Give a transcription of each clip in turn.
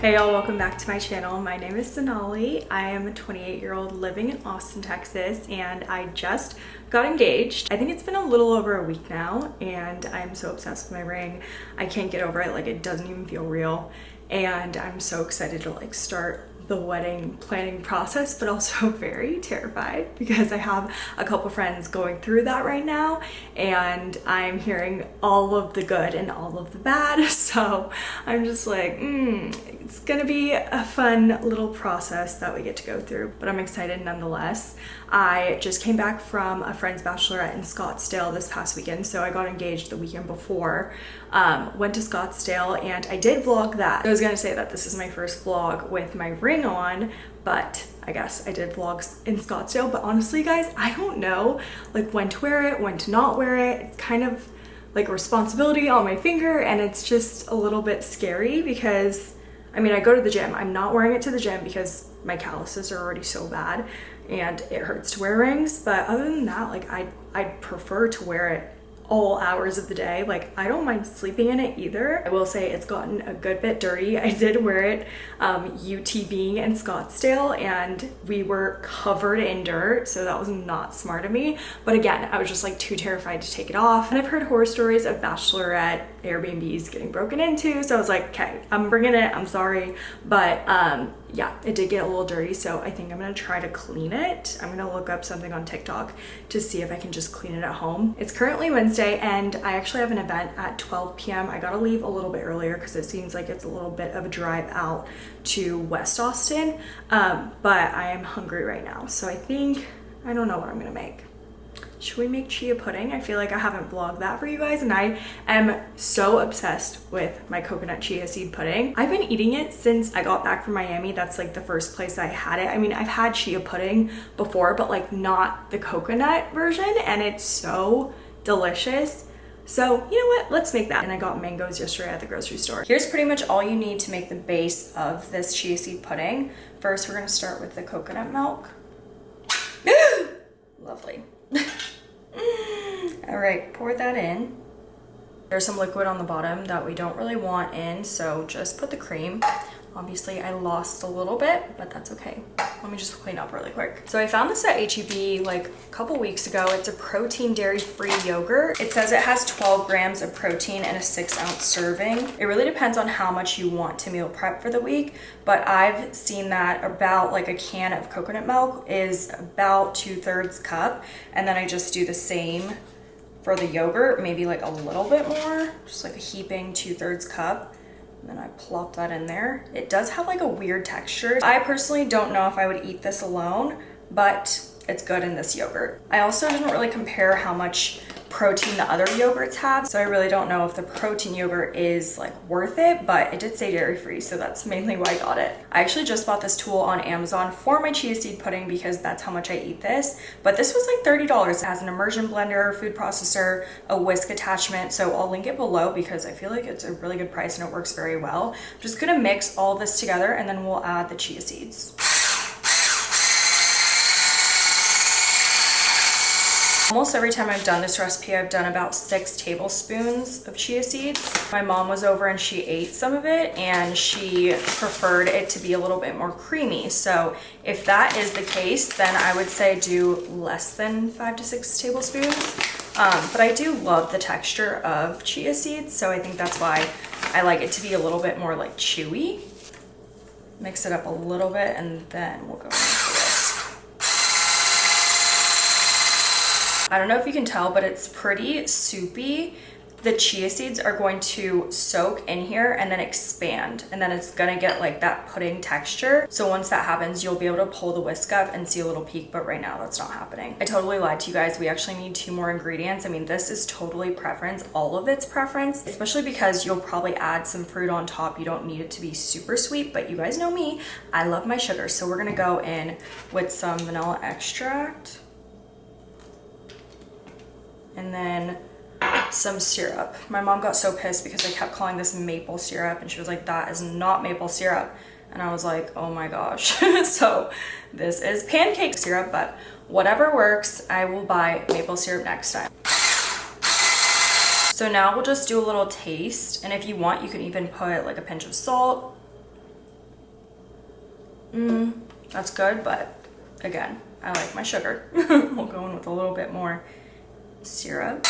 Hey y'all, welcome back to my channel. My name is Sonali. I am a 28-year-old living in Austin, Texas, and I just got engaged. I think it's been a little over a week now, and I'm so obsessed with my ring. I can't get over it. Like, it doesn't even feel real. And I'm so excited to start the wedding planning process, but also very terrified because I have a couple friends going through that right now, and I'm hearing all of the good and all of the bad. So I'm just like, it's gonna be a fun little process that we get to go through, but I'm excited nonetheless. I just came back from a friend's bachelorette in Scottsdale this past weekend, so I got engaged the weekend before. Went to Scottsdale and I did vlog that. I was gonna say that this is my first vlog with my ring on, but I guess I did vlogs in Scottsdale. But honestly guys, I don't know when to wear it, when to not wear it. It's kind of like a responsibility on my finger, and it's just a little bit scary because I mean, I go to the gym. I'm not wearing it to the gym because my calluses are already so bad and it hurts to wear rings. But other than that, I'd prefer to wear it all hours of the day. I don't mind sleeping in it either. I will say it's gotten a good bit dirty. I did wear it UTVing in Scottsdale and we were covered in dirt, so that was not smart of me. But again, I was just too terrified to take it off. And I've heard horror stories of bachelorette Airbnbs getting broken into, so I was like, okay, I'm bringing it, I'm sorry. But yeah, it did get a little dirty, so I think I'm gonna try to clean it. I'm gonna look up something on TikTok to see if I can just clean it at home. It's currently Wednesday and I actually have an event at 12 p.m. I gotta leave a little bit earlier because it seems like it's a little bit of a drive out to West Austin, but I am hungry right now, so I think, I don't know what I'm gonna make. Should we make chia pudding? I feel like I haven't vlogged that for you guys, and I am so obsessed with my coconut chia seed pudding. I've been eating it since I got back from Miami. That's the first place I had it. I mean, I've had chia pudding before, but not the coconut version, and it's so delicious. So you know what, let's make that. And I got mangoes yesterday at the grocery store. Here's pretty much all you need to make the base of this chia seed pudding. First, we're gonna start with the coconut milk. Lovely. All right, pour that in. There's some liquid on the bottom that we don't really want in, so just put the cream. Obviously I lost a little bit, but that's okay. Let me just clean up really quick. So I found this at HEB a couple weeks ago. It's a protein dairy-free yogurt. It says it has 12 grams of protein in a 6-ounce serving. It really depends on how much you want to meal prep for the week, but I've seen that about a can of coconut milk is about 2/3 cup, and then I just do the same for the yogurt, maybe a little bit more, just a heaping 2/3 cup. And then I plop that in there. It does have a weird texture. I personally don't know if I would eat this alone, but it's good in this yogurt. I also didn't really compare how much protein the other yogurts have, so I really don't know if the protein yogurt is worth it, but it did say dairy free, so that's mainly why I got it. I actually just bought this tool on Amazon for my chia seed pudding because that's how much I eat this, but this was $30. It has an immersion blender, food processor, a whisk attachment, so I'll link it below because I feel like it's a really good price and it works very well. I'm just gonna mix all this together and then we'll add the chia seeds. Almost every time I've done this recipe, I've done about 6 tablespoons of chia seeds. My mom was over and she ate some of it and she preferred it to be a little bit more creamy. So if that is the case, then I would say do less than 5 to 6 tablespoons. But I do love the texture of chia seeds, so I think that's why I like it to be a little bit more chewy. Mix it up a little bit and then we'll go into this. I don't know if you can tell, but it's pretty soupy. The chia seeds are going to soak in here and then expand, and then it's gonna get that pudding texture. So once that happens, you'll be able to pull the whisk up and see a little peak, but right now that's not happening. I totally lied to you guys. We actually need 2 more ingredients. I mean, this is totally preference, all of it's preference, especially because you'll probably add some fruit on top. You don't need it to be super sweet, but you guys know me, I love my sugar. So we're gonna go in with some vanilla extract, and then some syrup. My mom got so pissed because I kept calling this maple syrup and she was like, that is not maple syrup. And I was like, oh my gosh. So this is pancake syrup, but whatever works. I will buy maple syrup next time. So now we'll just do a little taste, and if you want, you can even put a pinch of salt. That's good, but again, I like my sugar. We'll go in with a little bit more syrup.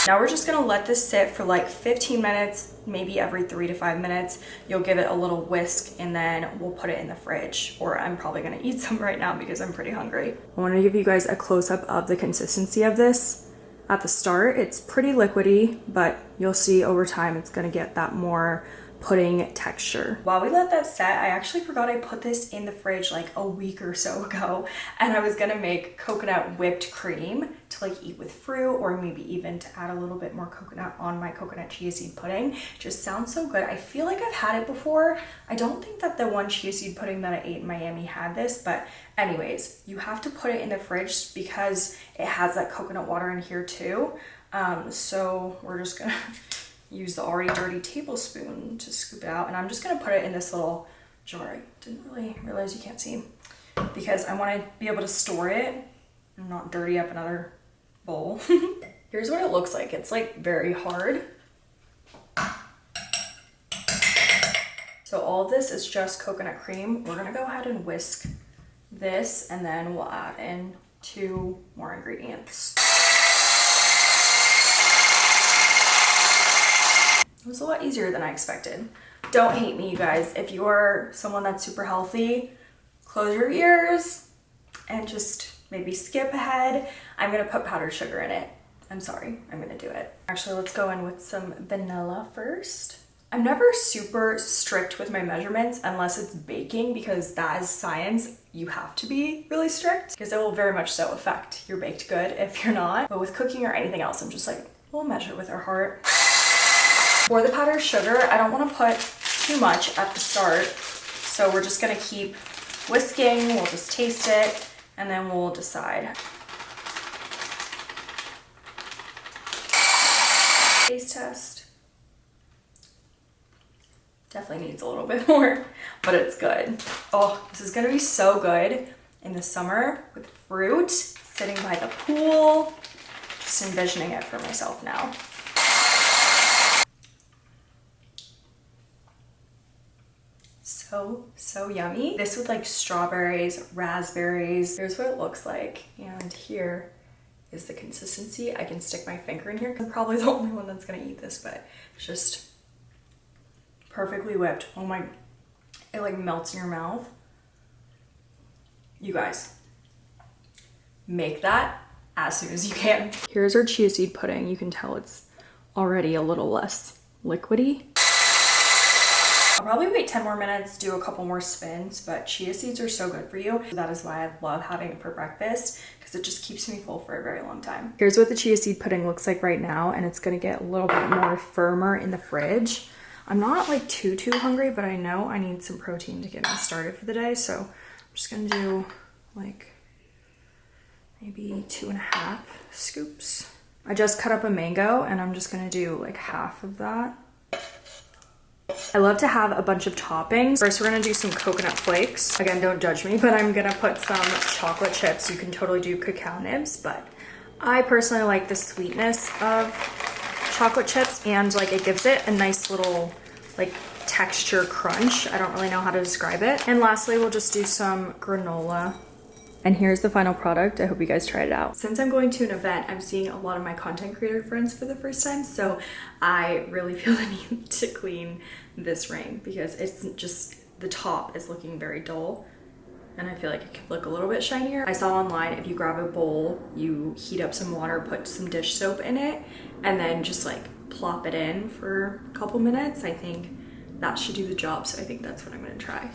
Now we're just gonna let this sit for like 15 minutes, maybe every 3 to 5 minutes. You'll give it a little whisk and then we'll put it in the fridge, or I'm probably gonna eat some right now because I'm pretty hungry. I wanna give you guys a close-up of the consistency of this. At the start, it's pretty liquidy, but you'll see over time it's gonna get that more pudding texture. While we let that set, I actually forgot I put this in the fridge like a week or so ago, and I was gonna make coconut whipped cream to like eat with fruit, or maybe even to add a little bit more coconut on my coconut chia seed pudding. Just sounds so good. I feel like I've had it before. I don't think that the one chia seed pudding that I ate in Miami had this, but anyways, you have to put it in the fridge because it has that coconut water in here too. So we're just gonna use the already dirty tablespoon to scoop it out, and I'm just gonna put it in this little jar. I didn't really realize you can't see, because I want to be able to store it and not dirty up another bowl. Here's what it looks like. It's like very hard. So all of this is just coconut cream. We're gonna go ahead and whisk this, and then we'll add in 2 more ingredients. It was a lot easier than I expected. Don't hate me, you guys. If you're someone that's super healthy, close your ears and just maybe skip ahead. I'm gonna put powdered sugar in it. I'm sorry, I'm gonna do it. Actually, let's go in with some vanilla first. I'm never super strict with my measurements unless it's baking, because that is science. You have to be really strict because it will very much so affect your baked good if you're not. But with cooking or anything else, I'm just like, we'll measure with our heart. For the powdered sugar, I don't want to put too much at the start, so we're just going to keep whisking. We'll just taste it and then we'll decide. Taste test. Definitely needs a little bit more, but it's good. Oh, this is going to be so good in the summer with fruit, sitting by the pool. Just envisioning it for myself now. So yummy. This with like strawberries, raspberries. Here's what it looks like, and here is the consistency. I can stick my finger in here. I'm probably the only one that's gonna eat this, but it's just perfectly whipped. Oh my, it like melts in your mouth. You guys, make that as soon as you can. Here's our chia seed pudding. You can tell it's already a little less liquidy. I'll probably wait 10 more minutes, do a couple more spins, but chia seeds are so good for you. That is why I love having it for breakfast, because it just keeps me full for a very long time. Here's what the chia seed pudding looks like right now, and it's gonna get a little bit more firmer in the fridge. I'm not like too hungry, but I know I need some protein to get me started for the day, so I'm just gonna do like maybe 2.5 scoops. I just cut up a mango, and I'm just gonna do like half of that. I love to have a bunch of toppings. First, we're gonna do some coconut flakes. Again, don't judge me, but I'm gonna put some chocolate chips. You can totally do cacao nibs, but I personally like the sweetness of chocolate chips, and like it gives it a nice little like texture crunch. I don't really know how to describe it. And lastly, we'll just do some granola. And here's the final product. I hope you guys tried it out. Since I'm going to an event, I'm seeing a lot of my content creator friends for the first time, so I really feel the need to clean this ring because it's just, the top is looking very dull, and I feel like it could look a little bit shinier. I saw online, if you grab a bowl, you heat up some water, put some dish soap in it, and then just like plop it in for a couple minutes. I think that should do the job, so I think that's what I'm gonna try.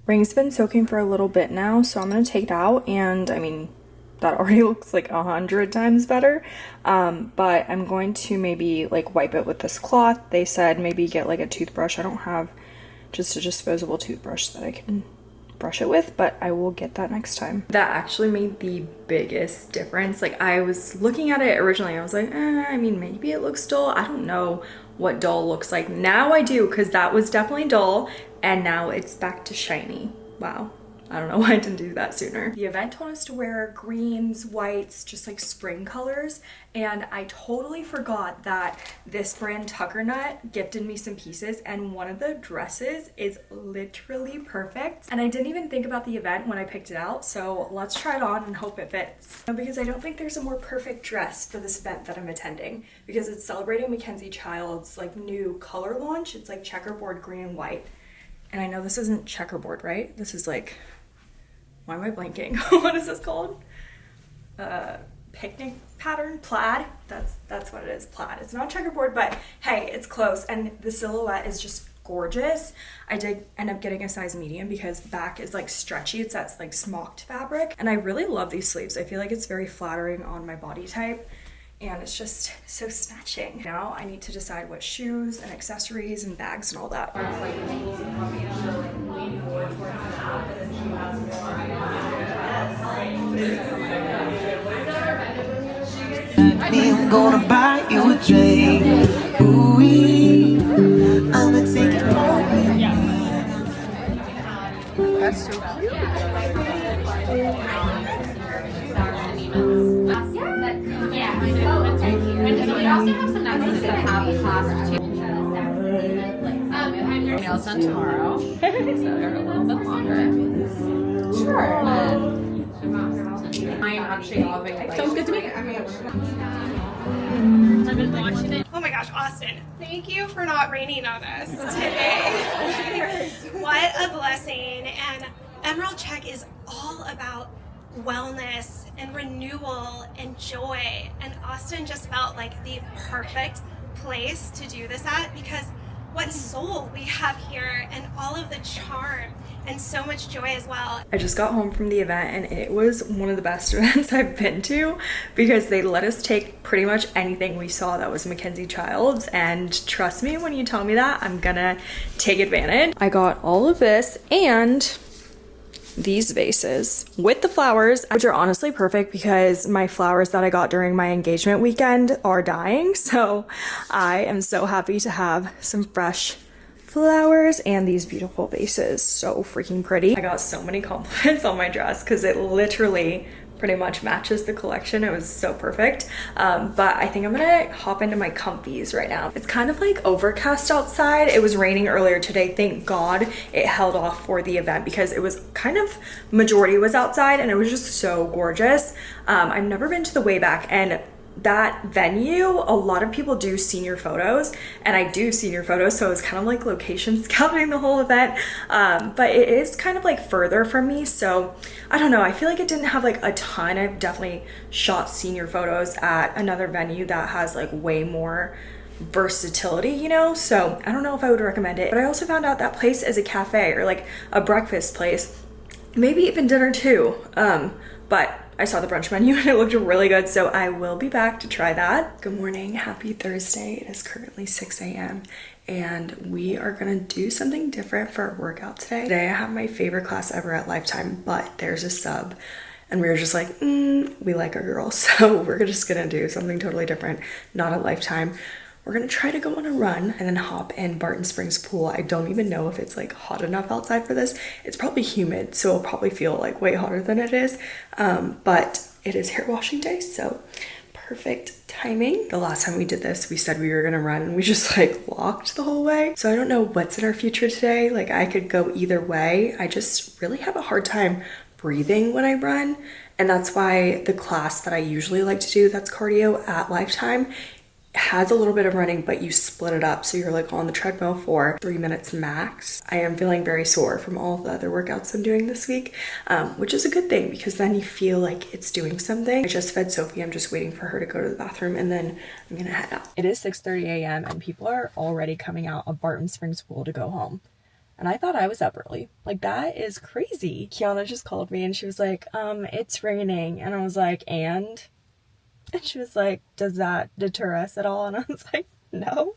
Ring's been soaking for a little bit now, so I'm gonna take it out, and I mean, that already looks like 100 times better, but I'm going to maybe like wipe it with this cloth. They said maybe get like a toothbrush. I don't have just a disposable toothbrush that I can brush it with, but I will get that next time. That actually made the biggest difference. Like, I was looking at it originally, I was like, I mean, maybe it looks dull. I don't know what dull looks like. Now I do, because that was definitely dull, and now it's back to shiny. Wow. I don't know why I didn't do that sooner. The event told us to wear greens, whites, just like spring colors, and I totally forgot that this brand Tuckernut gifted me some pieces, and one of the dresses is literally perfect. And I didn't even think about the event when I picked it out, so let's try it on and hope it fits. Because I don't think there's a more perfect dress for this event that I'm attending, because it's celebrating Mackenzie Child's like new color launch. It's like checkerboard green and white. And I know this isn't checkerboard, right? This is like, why am I blanking? What is this called? Picnic pattern? Plaid? That's what it is, plaid. It's not checkerboard, but hey, it's close. And the silhouette is just gorgeous. I did end up getting a size medium because the back is like stretchy. It's that like smocked fabric. And I really love these sleeves. I feel like it's very flattering on my body type. And it's just so snatching. Now I need to decide what shoes and accessories and bags and all that. I'm gonna buy you a drink. Ooh-wee, I'ma take it home. That's so cute. We also have some necklaces that have clasp too. Nails done tomorrow, so they're a little bit longer. Sure. I'm actually loving it. Sounds good to me. I've been watching it. Oh my gosh, Austin, thank you for not raining on us today. What a blessing. And Emerald Check is all about wellness and renewal and joy. And Austin just felt like the perfect place to do this at, because what soul we have here and all of the charm and so much joy as well. I just got home from the event and it was one of the best events I've been to, because they let us take pretty much anything we saw that was Mackenzie Child's, and trust me when you tell me that, I'm gonna take advantage. I got all of this and these vases with the flowers, which are honestly perfect because my flowers that I got during my engagement weekend are dying. So I am so happy to have some fresh flowers and these beautiful vases. So freaking pretty. I got so many compliments on my dress because it literally pretty much matches the collection. It was so perfect. But I think I'm gonna hop into my comfies right now. It's kind of like overcast outside. It was raining earlier today. Thank God it held off for the event because it was kind of majority was outside and it was just so gorgeous. I've never been to the Wayback, and that venue, a lot of people do senior photos, and I do senior photos, so it was kind of like location scouting the whole event. But it is kind of like further from me, so I don't know, I feel like it didn't have like a ton. I've definitely shot senior photos at another venue that has like way more versatility, you know, so I don't know if I would recommend it. But I also found out that place is a cafe or like a breakfast place, maybe even dinner too. But I saw the brunch menu and it looked really good, so I will be back to try that. Good morning, happy Thursday. It is currently 6 a.m. and we are gonna do something different for our workout today. Today I have my favorite class ever at Lifetime, but there's a sub and we were just like, we like our girls, so we're just gonna do something totally different, not at Lifetime. We're gonna try to go on a run and then hop in Barton Springs pool. I don't even know if it's like hot enough outside for this. It's probably humid, so it'll probably feel like way hotter than it is. But it is hair washing day, so perfect timing. The last time we did this, we said we were gonna run and we just like walked the whole way. So I don't know what's in our future today. Like I could go either way. I just really have a hard time breathing when I run. And that's why the class that I usually like to do that's cardio at Lifetime has a little bit of running, but you split it up. So you're like on the treadmill for 3 minutes max. I am feeling very sore from all the other workouts I'm doing this week, which is a good thing because then you feel like it's doing something. I just fed Sophie. I'm just waiting for her to go to the bathroom and then I'm gonna head out. It is 6:30 a.m. and people are already coming out of Barton Springs pool to go home. And I thought I was up early. Like that is crazy. Kiana just called me and she was like, it's raining. And I was like, and she was like, does that deter us at all? And I was like, no,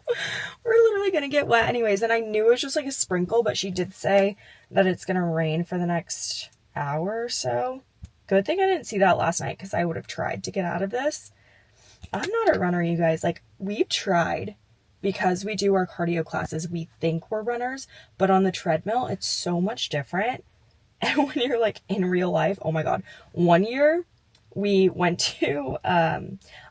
we're literally gonna get wet anyways. And I knew it was just like a sprinkle, but she did say that it's gonna rain for the next hour or so. Good thing I didn't see that last night because I would have tried to get out of this. I'm not a runner, you guys. Like we've tried because we do our cardio classes, we think we're runners, but on the treadmill, it's so much different. And when you're like in real life, oh my God, one year we went to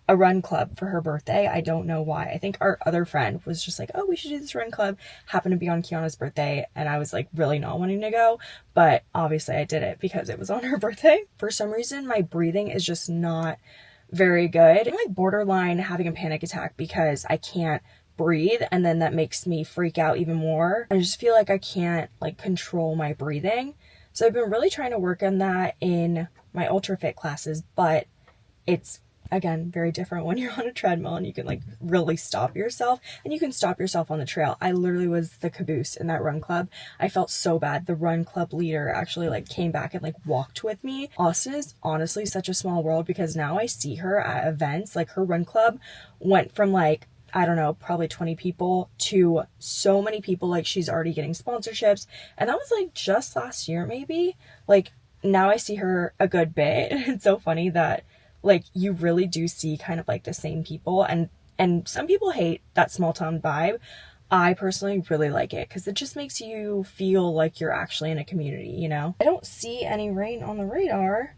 a run club for her birthday. I don't know why. I think our other friend was just like, oh, we should do this run club. Happened to be on Kiana's birthday, and I was like really not wanting to go, but obviously I did it because it was on her birthday. For some reason, my breathing is just not very good. I'm like borderline having a panic attack because I can't breathe, and then that makes me freak out even more. I just feel like I can't like control my breathing. So I've been really trying to work on that in my ultra fit classes, but it's again very different when you're on a treadmill and you can like really stop yourself, and you can stop yourself on the trail. I literally was the caboose in that run club. I felt so bad. The run club leader actually like came back and like walked with me. Austin is honestly such a small world because now I see her at events. Like her run club went from like, I don't know, probably 20 people to so many people. Like she's already getting sponsorships, and that was like just last year maybe. Like now I see her a good bit. It's so funny that like you really do see kind of like the same people, and some people hate that small town vibe. I personally really like it because it just makes you feel like you're actually in a community, you know? I don't see any rain on the radar,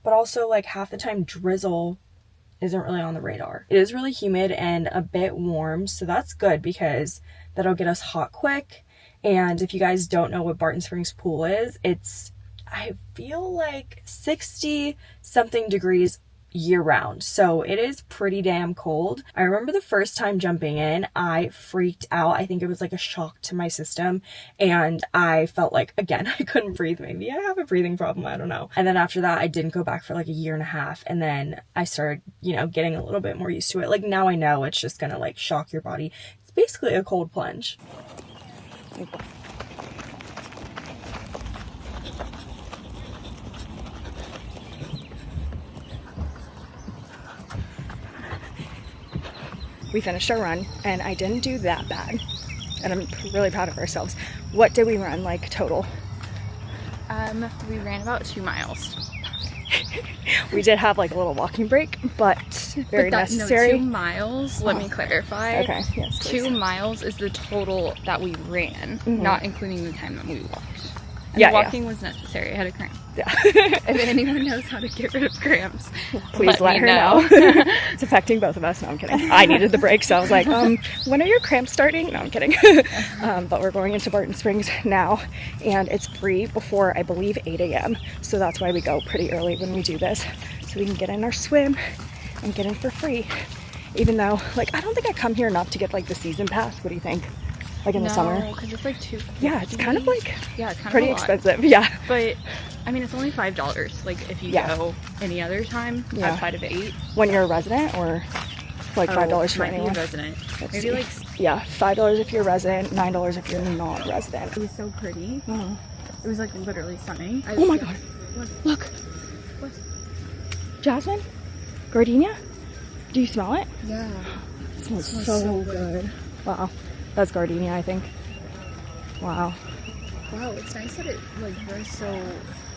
but also like half the time drizzle isn't really on the radar. It is really humid and a bit warm, so that's good because that'll get us hot quick. And if you guys don't know what Barton Springs pool is, it's, I feel like 60 something degrees year round, so it is pretty damn cold. I remember the first time jumping in, I freaked out. I think it was like a shock to my system, and I felt like, again, I couldn't breathe. Maybe I have a breathing problem, I don't know. And then after that I didn't go back for like a year and a half, and then I started, you know, getting a little bit more used to it. Like now I know it's just gonna like shock your body. It's basically a cold plunge. We finished our run, and I didn't do that bad, and I'm really proud of ourselves. What did we run like total? We ran about 2 miles. We did have like a little walking break, but very necessary. No, 2 miles, let me clarify. Okay, yes, please. 2 miles is the total that we ran, not including the time that we walked. And Yeah, walking was necessary. I had a cramp. Yeah. If anyone knows how to get rid of cramps, Please let her know. It's affecting both of us. No, I'm kidding. I needed the break, so I was like, when are your cramps starting? No, I'm kidding. But we're going into Barton Springs now, and it's free before, I believe, 8 a.m. So that's why we go pretty early when we do this, so we can get in our swim and get in for free. Even though, like, I don't think I come here enough to get like the season pass. What do you think? Like in the summer? No, because it's like too. Yeah, it's kind of like it's kind pretty of a lot. expensive. Yeah. But I mean, it's only $5. Like if you go any other time outside of 8. When you're a resident, or like $5 for might anyone? be a resident. Let's Maybe see. like Yeah, $5 if you're a resident, $9 if you're not resident. it was so pretty. It was like literally stunning. Oh my god! Look, What? jasmine, gardenia. Do you smell it? Yeah. It smells so good. Wow, that's gardenia, I think. Wow. Wow, it's nice that it like grows so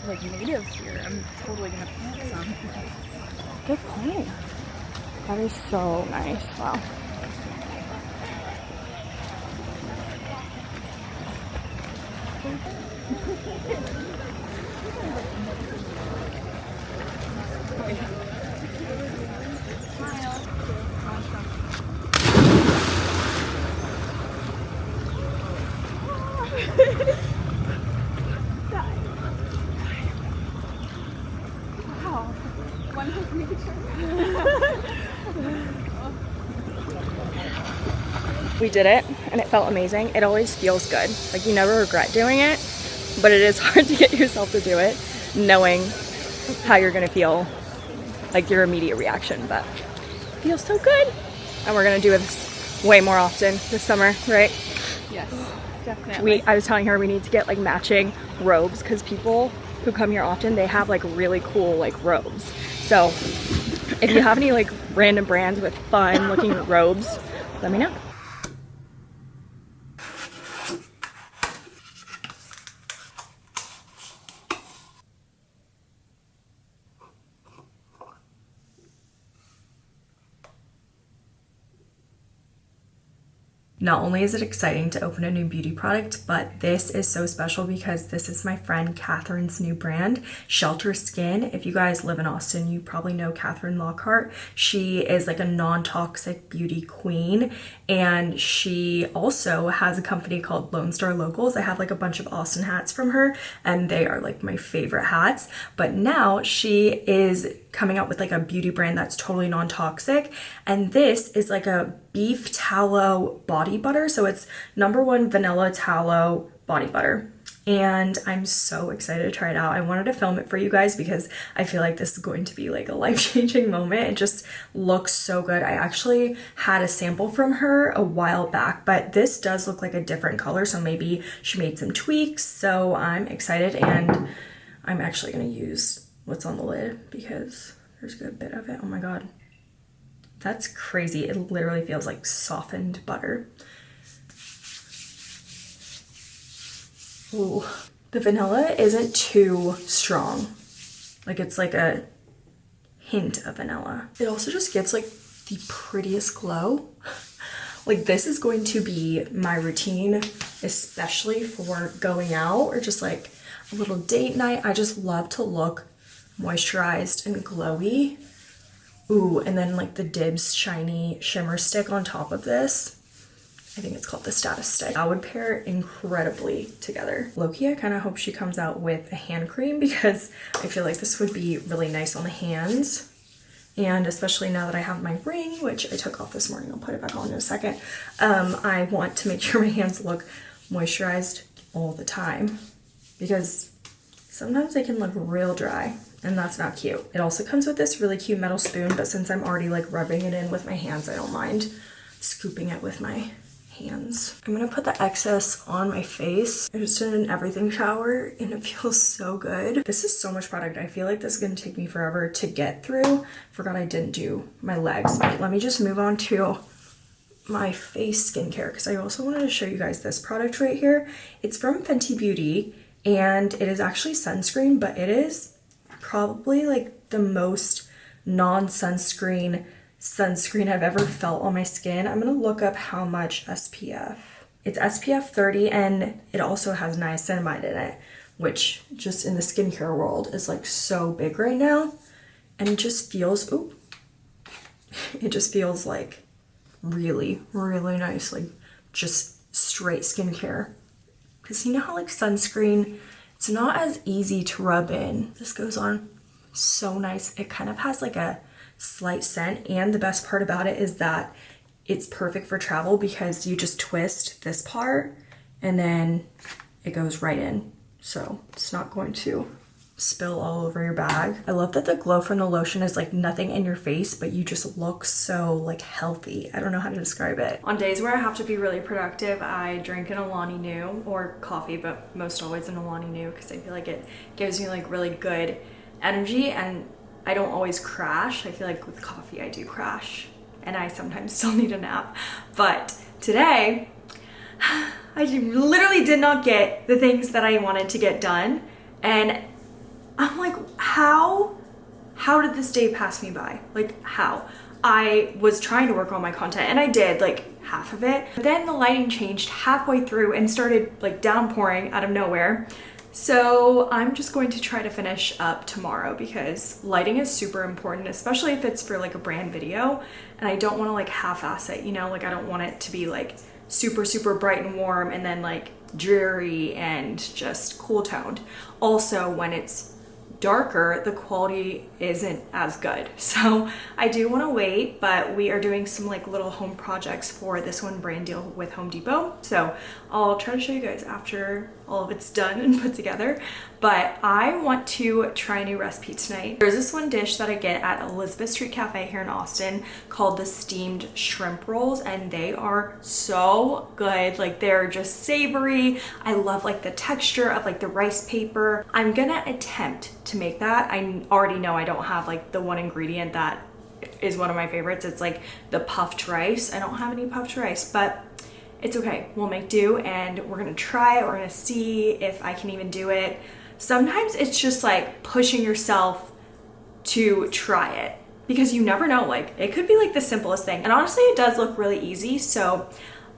like native here. I'm totally gonna plant some. Good point. That is so nice. Wow. We did it, and it felt amazing. It always feels good. Like, you never regret doing it, but it is hard to get yourself to do it, knowing how you're gonna feel, like your immediate reaction, but it feels so good. And we're gonna do this way more often this summer, right? Yes, definitely. I was telling her we need to get like matching robes, because people who come here often, they have like really cool like robes. So if you have any like random brands with fun looking robes, let me know. Not only is it exciting to open a new beauty product, but this is so special because this is my friend Catherine's new brand, Shelter Skin. If you guys live in Austin, you probably know Catherine Lockhart. She is like a non-toxic beauty queen, and she also has a company called Lone Star Locals. I have like a bunch of Austin hats from her, and they are like my favorite hats. But now she is coming out with like a beauty brand that's totally non-toxic, and this is like a beef tallow body butter. So it's #1 vanilla tallow body butter, and I'm so excited to try it out. I wanted to film it for you guys because I feel like this is going to be like a life-changing moment. It just looks so good. I actually had a sample from her a while back, but this does look like a different color, so maybe she made some tweaks. So I'm excited, and I'm actually gonna use what's on the lid because there's a good bit of it. Oh my god, that's crazy. It literally feels like softened butter. Ooh, the vanilla isn't too strong. Like, it's like a hint of vanilla. It also just gives like the prettiest glow. Like, this is going to be my routine, especially for going out or just like a little date night. I just love to look moisturized and glowy. Ooh, and then like the Dibs shiny shimmer stick on top of this. I think it's called the Status Stick. That would pair incredibly together. Low-key, I kind of hope she comes out with a hand cream because I feel like this would be really nice on the hands. And especially now that I have my ring, which I took off this morning, I'll put it back on in a second. I want to make sure my hands look moisturized all the time because sometimes they can look real dry, and that's not cute. It also comes with this really cute metal spoon, but since I'm already like rubbing it in with my hands, I don't mind scooping it with my hands. I'm gonna put the excess on my face. I just did an everything shower and it feels so good. This is so much product. I feel like this is gonna take me forever to get through. Forgot I didn't do my legs, but let me just move on to my face skincare because I also wanted to show you guys this product right here. It's from Fenty Beauty, and it is actually sunscreen, but it is probably like the most non-sunscreen sunscreen I've ever felt on my skin. I'm gonna look up how much SPF. It's SPF 30, and it also has niacinamide in it, which just in the skincare world is like so big right now. And it just feels, ooh, it just feels like really, really nice, like just straight skincare. Because you know how like sunscreen, it's not as easy to rub in. This goes on so nice. It kind of has like a slight scent, and the best part about it is that it's perfect for travel because you just twist this part and then it goes right in, so it's not going to spill all over your bag. I love that the glow from the lotion is like nothing in your face, but you just look so like healthy. I don't know how to describe it. On days where I have to be really productive, I drink an Alani Nu or coffee, but most always an Alani Nu because I feel like it gives me like really good energy, and I don't always crash. I feel like with coffee I do crash, and I sometimes still need a nap. But today, I literally did not get the things that I wanted to get done, and I'm like, how did this day pass me by? Like, how? I was trying to work on my content, and I did like half of it, but then the lighting changed halfway through and started like downpouring out of nowhere. So I'm just going to try to finish up tomorrow because lighting is super important, especially if it's for like a brand video, and I don't want to like half-ass it, you know, like I don't want it to be like super, super bright and warm and then like dreary and just cool toned. Also, when it's darker, the quality isn't as good. So I do want to wait, but we are doing some like little home projects for this one brand deal with Home Depot. So I'll try to show you guys after all of it's done and put together. But I want to try a new recipe tonight. There's this one dish that I get at Elizabeth Street Cafe here in Austin called the steamed shrimp rolls, and they are so good. Like, they're just savory. I love like the texture of like the rice paper. I'm gonna attempt to make that. I already know I don't have like the one ingredient that is one of my favorites. It's like the puffed rice. I don't have any puffed rice, but it's okay. We'll make do, and we're gonna try it. We're gonna see if I can even do it. Sometimes it's just like pushing yourself to try it because you never know, like it could be like the simplest thing. And honestly, it does look really easy. So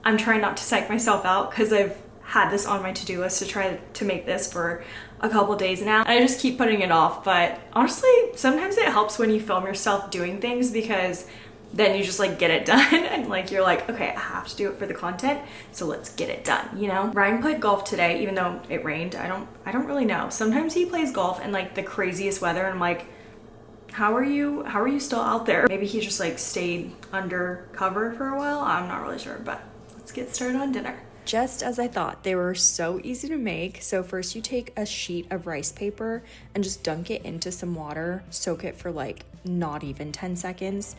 I'm trying not to psych myself out because I've had this on my to-do list to try to make this for a couple days now, and I just keep putting it off. But honestly, sometimes it helps when you film yourself doing things, because then you just like get it done and like you're like, okay, I have to do it for the content, so let's get it done, you know? Ryan played golf today, even though it rained. I don't really know. Sometimes he plays golf in like the craziest weather, and I'm like, how are you still out there? Maybe he just like stayed under cover for a while. I'm not really sure, but let's get started on dinner. Just as I thought, they were so easy to make. So first you take a sheet of rice paper and just dunk it into some water, soak it for like not even 10 seconds,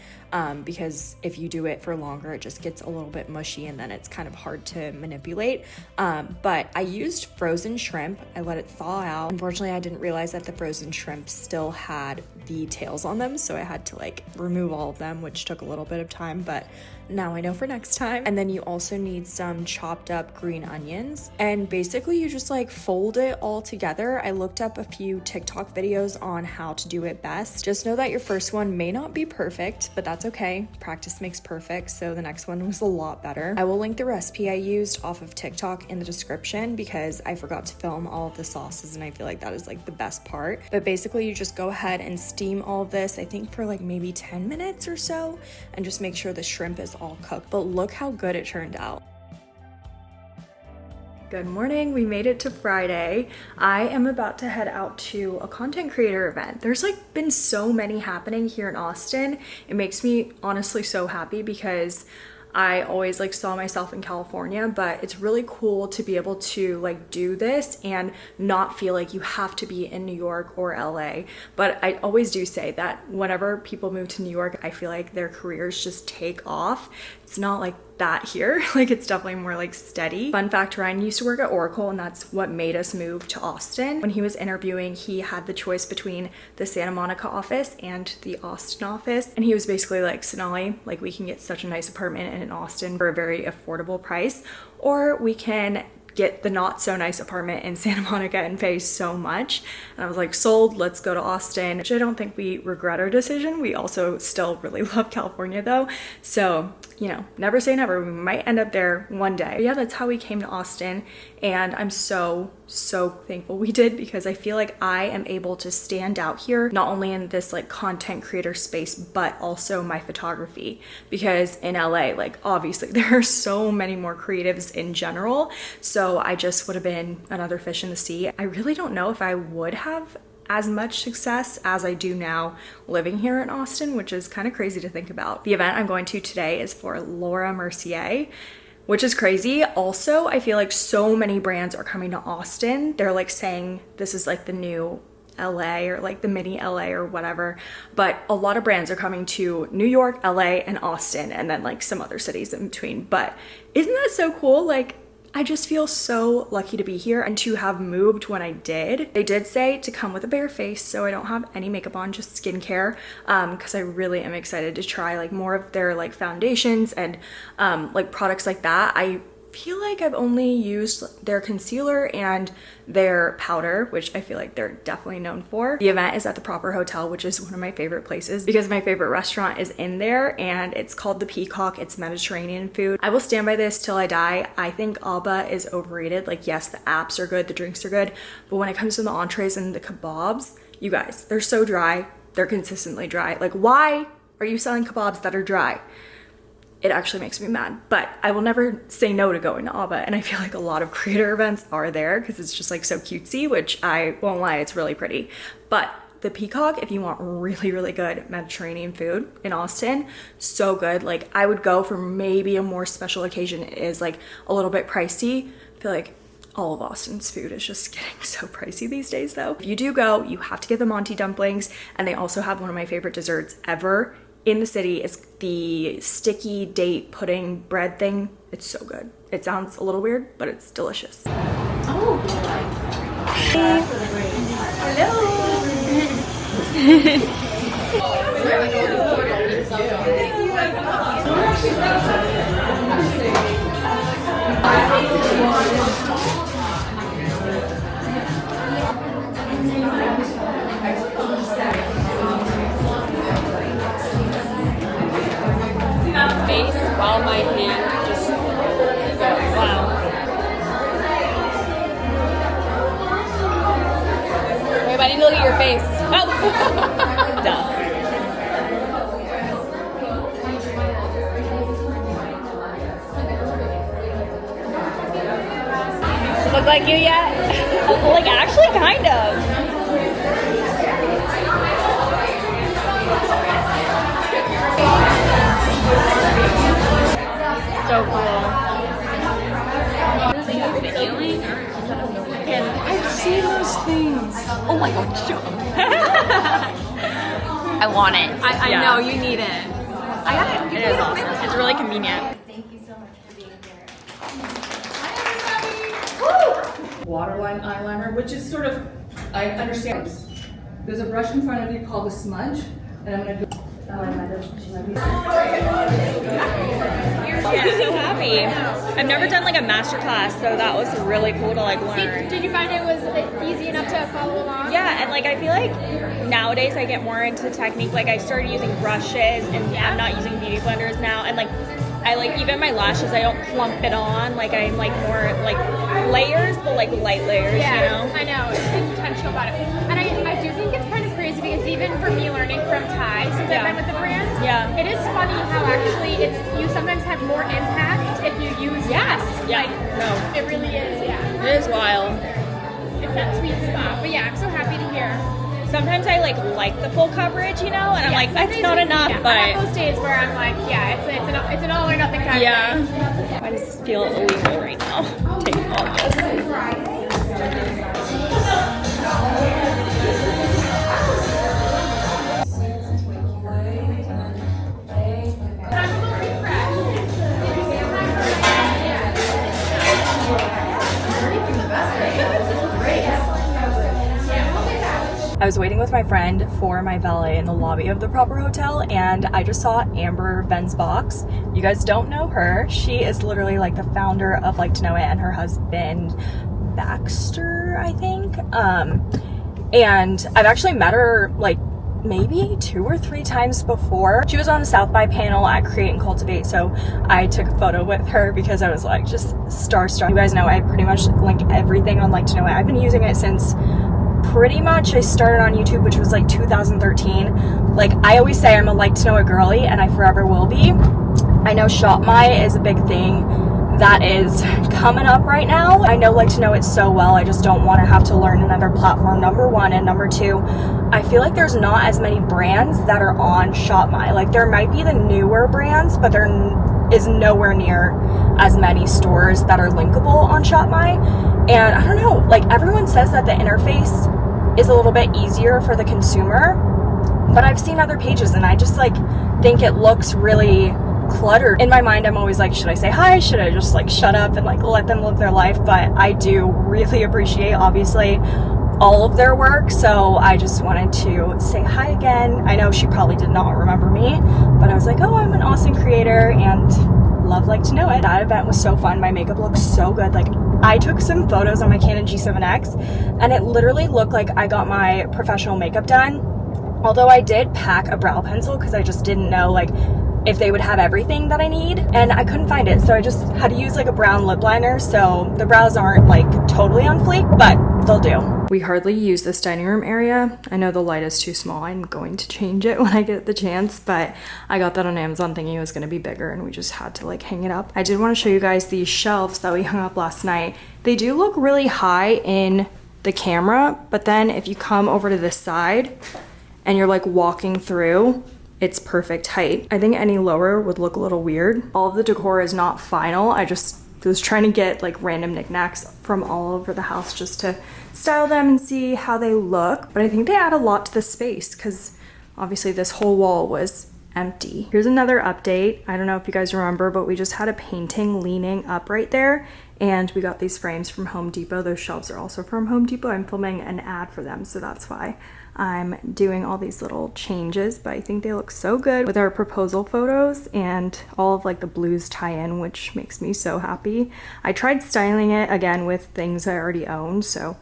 because if you do it for longer, it just gets a little bit mushy and then it's kind of hard to manipulate. But I used frozen shrimp. I let it thaw out. Unfortunately, I didn't realize that the frozen shrimp still had the tails on them, so I had to like remove all of them, which took a little bit of time, but now I know for next time. And then you also need some chopped up green onions, and basically you just like fold it all together. I looked up a few TikTok videos on how to do it best. Just know that your first one may not be perfect, but that's okay. Practice makes perfect, so the next one was a lot better. I will link the recipe I used off of TikTok in the description, because I forgot to film all of the sauces and I feel like that is like the best part. But basically you just go ahead and steam all of this, I think for like maybe 10 minutes or so, and just make sure the shrimp is all cooked. But look how good it turned out. Good morning, we made it to Friday. I am about to head out to a content creator event. There's like been so many happening here in Austin. It makes me honestly so happy, because I always like saw myself in California, but it's really cool to be able to like do this and not feel like you have to be in New York or LA. But I always do say that whenever people move to New York, I feel like their careers just take off. It's not like that here. Like, it's definitely more like steady. Fun fact, Ryan used to work at Oracle, and that's what made us move to Austin. When he was interviewing, he had the choice between the Santa Monica office and the Austin office, and he was basically like, Sonali, like, we can get such a nice apartment in Austin for a very affordable price, or we can get the not so nice apartment in Santa Monica and pay so much. And I was like, sold, let's go to Austin. Which I don't think we regret our decision. We also still really love California though, so you know, never say never. We might end up there one day. But yeah, that's how we came to Austin, and I'm so thankful we did, because I feel like I am able to stand out here, not only in this like content creator space, but also my photography. Because in LA, like obviously there are so many more creatives in general, so I just would have been another fish in the sea. I really don't know if I would have as much success as I do now living here in Austin, which is kind of crazy to think about. The event I'm going to today is for Laura Mercier, which is crazy. Also, I feel like so many brands are coming to Austin. They're like saying this is like the new LA, or like the mini LA or whatever, but a lot of brands are coming to New York, LA, and Austin, and then like some other cities in between. But isn't that so cool? Like, I just feel so lucky to be here and to have moved when I did. They did say to come with a bare face, so I don't have any makeup on, just skincare, because I really am excited to try like more of their like foundations and like products like that. I feel like I've only used their concealer and their powder, which I feel like they're definitely known for. The event is at the Proper Hotel, which is one of my favorite places because my favorite restaurant is in there, and it's called the Peacock. It's Mediterranean food. I will stand by this till I die. I think Alba is overrated. Like, yes, the apps are good, the drinks are good, but when it comes to the entrees and the kebabs, you guys, they're so dry. They're consistently dry. Like, why are you selling kebabs that are dry? It actually makes me mad, but I will never say no to going to Alba, and I feel like a lot of creator events are there because it's just like so cutesy, which I won't lie, it's really pretty. But the Peacock, if you want really good Mediterranean food in Austin, so good. Like, I would go for maybe a more special occasion. It is like a little bit pricey. I feel like all of Austin's food is just getting so pricey these days though. If you do go, you have to get the Monty dumplings, and they also have one of my favorite desserts ever in the city. Is the sticky date pudding bread thing. It's so good. It sounds a little weird, but it's delicious. Oh. Hey. Hello. Face while my hand just I need to look at your face. Oh! Duh. Does it look like you yet? Like, actually, kind of. So cool. I've seen those things. Oh my god, shut up. I want it. I know, you need it. I got it. It is awesome. It's really convenient. Thank you so much for being here. Hi, everybody. Waterline eyeliner, which is sort of, I understand. There's a brush in front of you called a smudge, and I'm gonna do. I'm so happy. I've never done like a master class, so that was really cool to like learn. Did you find it was easy enough to follow along? Yeah, and like I feel like nowadays I get more into technique. Like I started using brushes, and I'm not using beauty blenders now, and like I like even my lashes I don't clump it on. Like I'm like more like layers, but like light layers. Yeah, you know? I know. It's intentional about it, and I do think it's kind of crazy because even for me learning from Ty since I've been with the brand, it is funny how actually you sometimes have more impact if you use less. Yeah. Like, No. it really is. Yeah, It is wild. it's that sweet spot. But yeah, I'm so happy to hear. Sometimes I like the full coverage, you know, and I'm like, that's Sometimes not enough, I but have those days where I'm like, yeah, it's an all or nothing kind of thing. yeah. I just feel illegal right now. Taking all this. I was waiting with my friend for my valet in the lobby of the proper hotel, and I just saw Amber Vensbox. You guys don't know her. She is literally like the founder of Like to Know It, and her husband Baxter, I think. And I've actually met her like maybe 2 or 3 times before. She was on a South by panel at Create and Cultivate, so I took a photo with her because I was like just starstruck. You guys know I pretty much link everything on Like to Know It. I've been using it since pretty much I started on YouTube, which was like 2013. Like I always say, I'm a Like to Know It girly, and I forever will be. I know Shop My is a big thing that is coming up right now. I know Like to Know It so well, I just don't want to have to learn another platform, number one. And number two, I feel like there's not as many brands that are on Shop My. Like there might be the newer brands, but there is nowhere near as many stores that are linkable on Shop My. And I don't know, like everyone says that the interface is a little bit easier for the consumer, but I've seen other pages and I just like think it looks really cluttered. In my mind, I'm always like, should I say hi? Should I just like shut up and like let them live their life? But I do really appreciate, obviously, all of their work, so I just wanted to say hi again. I know she probably did not remember me, but I was like, oh, I'm an awesome creator and love Like to Know It. That event was so fun. My makeup looked so good. Like I took some photos on my Canon G7X and it literally looked like I got my professional makeup done. Although I did pack a brow pencil because I just didn't know like if they would have everything that I need, and I couldn't find it, so I just had to use like a brown lip liner, so the brows aren't like totally on fleek, but they'll do. We hardly use this dining room area. I know the light is too small. I'm going to change it when I get the chance, but I got that on Amazon thinking it was going to be bigger, and we just had to like hang it up. I did want to show you guys these shelves that we hung up last night. They do look really high in the camera, but then if you come over to this side and you're like walking through, it's perfect height. I think any lower would look a little weird. All of the decor is not final. I just was trying to get like random knickknacks from all over the house just to style them and see how they look. But I think they add a lot to the space because obviously this whole wall was empty. Here's another update. I don't know if you guys remember, but we just had a painting leaning up right there, and we got these frames from Home Depot. Those shelves are also from Home Depot. I'm filming an ad for them, so that's why I'm doing all these little changes, but I think they look so good with our proposal photos, and all of like the blues tie in, which makes me so happy. I tried styling it again with things I already own, so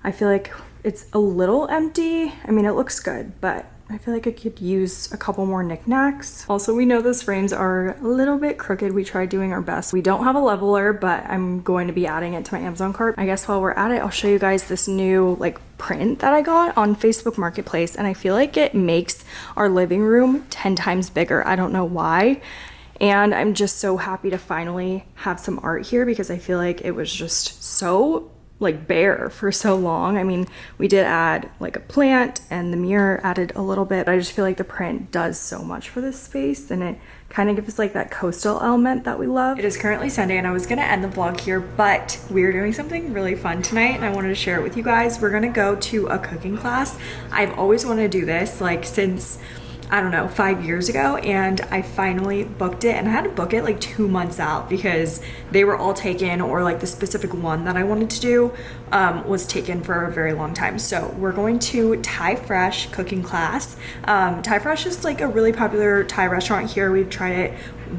I feel like it's a little empty. I mean, it looks good, but I feel like I could use a couple more knickknacks. Also, we know those frames are a little bit crooked. We tried doing our best. We don't have a leveler, but I'm going to be adding it to my Amazon cart. I guess while we're at it, I'll show you guys this new like print that I got on Facebook Marketplace, and I feel like it makes our living room 10 times bigger. I don't know why. And I'm just so happy to finally have some art here because I feel like it was just so like bare for so long. I mean, we did add like a plant and the mirror added a little bit, but I just feel like the print does so much for this space and it kind of gives like that coastal element that we love. It is currently Sunday and I was gonna end the vlog here, but we're doing something really fun tonight and I wanted to share it with you guys. We're gonna go to a cooking class. I've always wanted to do this like since, I don't know, 5 years ago, and I finally booked it, and I had to book it like 2 months out because they were all taken, or like the specific one that I wanted to do was taken for a very long time. So we're going to Thai Fresh cooking class. Thai Fresh is like a really popular Thai restaurant here. We've tried it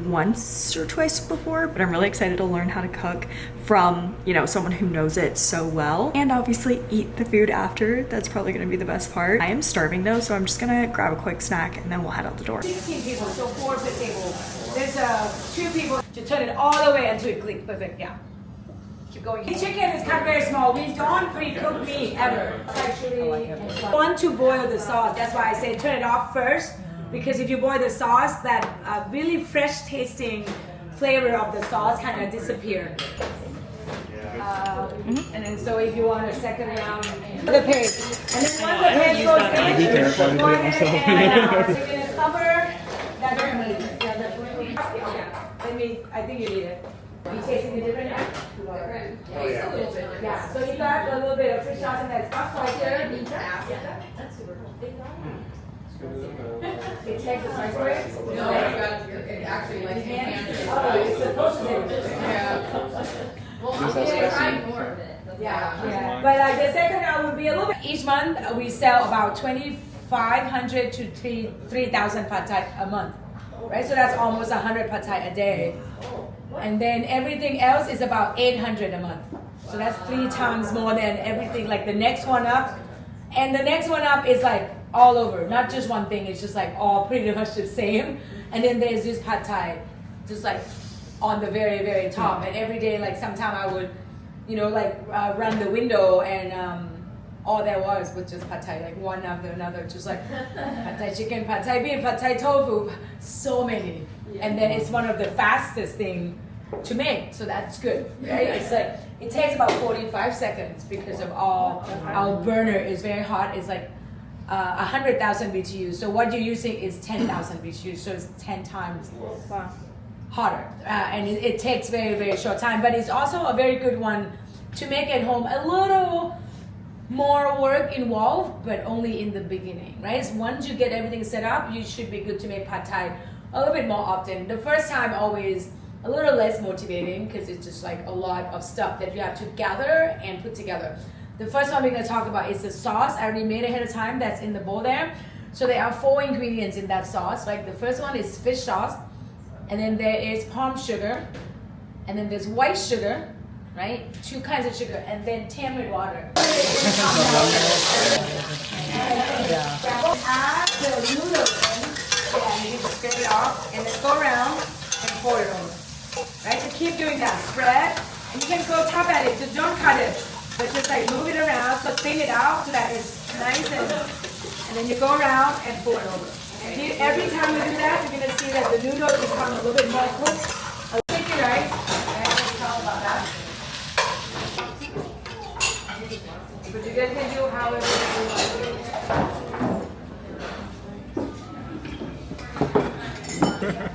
once or twice before, but I'm really excited to learn how to cook from, you know, someone who knows it so well, and obviously eat the food after. That's probably gonna be the best part. I am starving though, so I'm just gonna grab a quick snack and then we'll head out the door. 16 people, so 4 per table. There's 2 people to turn it all the way until it clicks perfect. Yeah. Keep going. The chicken is cut very small. We don't pre-cook meat ever. Actually, want to boil the sauce. That's why I say turn it off first, because if you boil the sauce, that really fresh tasting flavor of the sauce kind of disappear. And then so if you want a second round, the paste. And then once the paste goes in, go ahead and so you're gonna cover that meat. I think you need it. You tasting the different now? Oh, yeah. A little bit. Yeah. So you got a little bit of fish sauce in that stuff right there. That's super cool. It takes the spice for it? No, it actually likes the hands. Oh, it's supposed to. Yeah. Yeah. But the second round would be a little bit. Each month we sell about 2,500 to 3,000 pad thai a month, right? So that's almost 100 pad thai a day, and then everything else is about 800 a month. So that's 3 times more than everything. Like the next one up, and the next one up is like all over, not just one thing. It's just like all pretty much the same. And then there's this pad thai, just like on the very, very top. And every day, like sometime I would, you know, like run the window and all there was just pad thai, like one after another, just like pad thai chicken, pad thai beef, pad thai tofu, so many. And then it's one of the fastest thing to make, so that's good, right? It's like, it takes about 45 seconds because of all, our burner is very hot. It's like 100,000 BTU. So what you're using is 10,000 BTU, so it's 10 times hotter. And it takes very, very short time, but it's also a very good one to make at home. A little more work involved, but only in the beginning, right? So once you get everything set up, you should be good to make pad thai a little bit more often. The first time always a little less motivating because it's just like a lot of stuff that you have to gather and put together. The first one we're going to talk about is the sauce. I already made ahead of time. That's in the bowl there. So there are 4 ingredients in that sauce. Like the first one is fish sauce, and then there is palm sugar, and then there's white sugar, right? 2 kinds of sugar, and then tamarind water. Add the noodles in. Yeah, you need to scrape it off, and then go around and pour it over. Right? So keep doing that. Spread, and you can go tap at it. Just don't cut it, but just like move it around. So thin it out so that it's nice, and then you go around and pour it over. And every time you do that, you're gonna see that the noodles become a little bit more cooked. A little bit, right? And let's talk about that. But you guys can do however you want to do it.